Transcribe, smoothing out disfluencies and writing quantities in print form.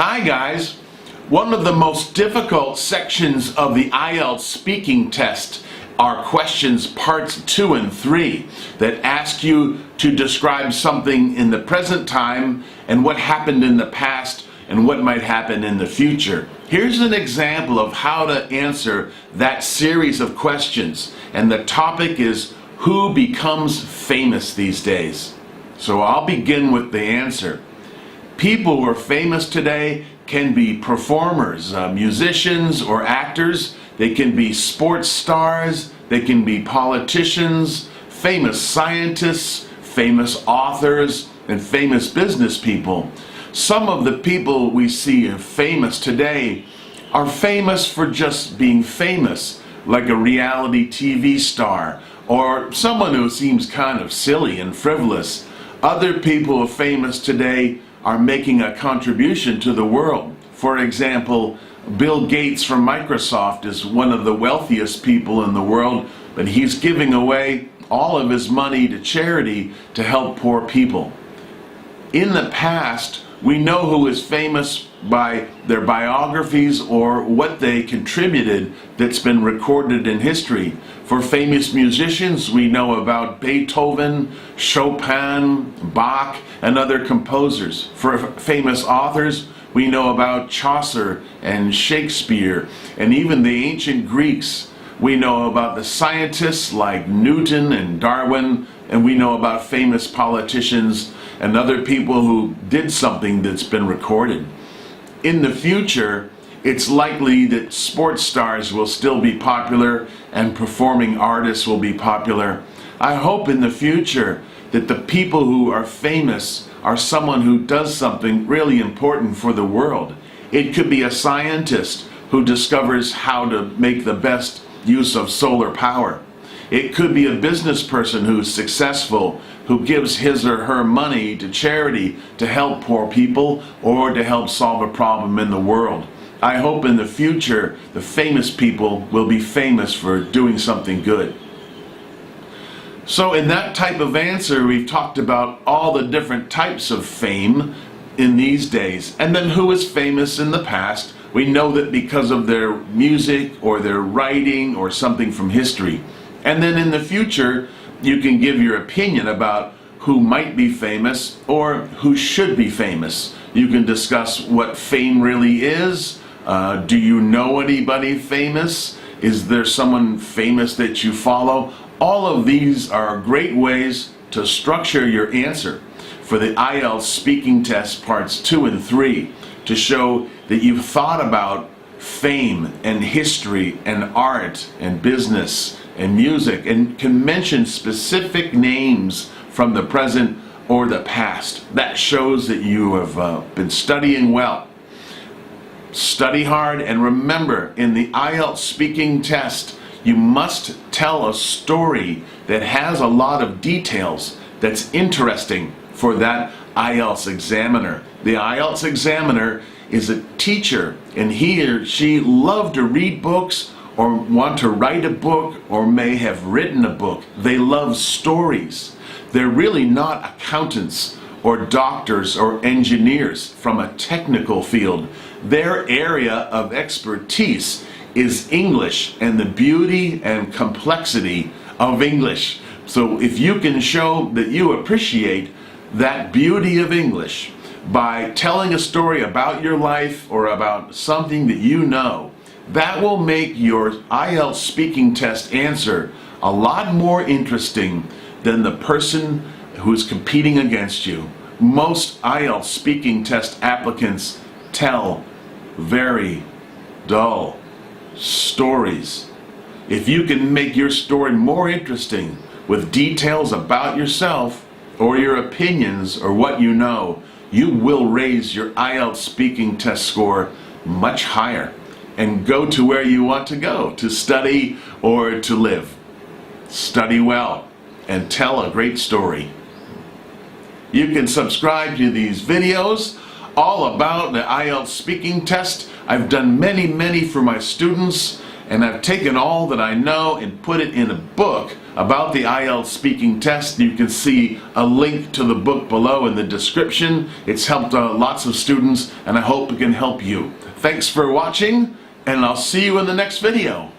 Hi guys! One of the most difficult sections of the IELTS speaking test are questions parts 2 and 3 that ask you to describe something in the present time and what happened in the past and what might happen in the future. Here's an example of how to answer that series of questions, and the topic is who becomes famous these days. So I'll begin with the answer. People who are famous today can be performers, musicians or actors. They can be sports stars. They can be politicians, famous scientists, famous authors, and famous business people. Some of the people we see as famous today are famous for just being famous, like a reality TV star or someone who seems kind of silly and frivolous. Other people who are famous today are making a contribution to the world. For example, Bill Gates from Microsoft is one of the wealthiest people in the world, but he's giving away all of his money to charity to help poor people. In the past, we know who is famous by their biographies or what they contributed that's been recorded in history. For famous musicians, we know about Beethoven, Chopin, Bach, and other composers. For famous authors, we know about Chaucer and Shakespeare, and even the ancient Greeks. We know about the scientists like Newton and Darwin, and we know about famous politicians and other people who did something that's been recorded. In the future, it's likely that sports stars will still be popular and performing artists will be popular. I hope in the future that the people who are famous are someone who does something really important for the world. It could be a scientist who discovers how to make the best use of solar power. It could be a business person who's successful, who gives his or her money to charity to help poor people or to help solve a problem in the world. I hope in the future the famous people will be famous for doing something good. So in that type of answer, we've talked about all the different types of fame in these days, and then who is famous in the past. We know that because of their music or their writing or something from history. And then in the future, you can give your opinion about who might be famous or who should be famous. You can discuss what fame really is. Do you know anybody famous? Is there someone famous that you follow? All of these are great ways to structure your answer for the IELTS speaking test parts 2 and 3 to show that you've thought about fame and history and art and business and music and can mention specific names from the present or the past. That shows that you have been studying well. Study hard, and remember, in the IELTS speaking test, you must tell a story that has a lot of details that's interesting for that IELTS examiner. The IELTS examiner is a teacher, and he or she loved to read books or want to write a book or may have written a book. They love stories. They're really not accountants or doctors or engineers from a technical field. Their area of expertise is English and the beauty and complexity of English. So if you can show that you appreciate that beauty of English by telling a story about your life or about something that you know, that will make your IELTS speaking test answer a lot more interesting than the person who's competing against you. Most IELTS speaking test applicants tell very dull stories. If you can make your story more interesting with details about yourself or your opinions or what you know, you will raise your IELTS speaking test score much higher and go to where you want to go, to study or to live. Study well and tell a great story. You can subscribe to these videos all about the IELTS speaking test. I've done many for my students, and I've taken all that I know and put it in a book about the IELTS speaking test. You can see a link to the book below in the description. It's helped lots of students, and I hope it can help you. Thanks for watching, and I'll see you in the next video.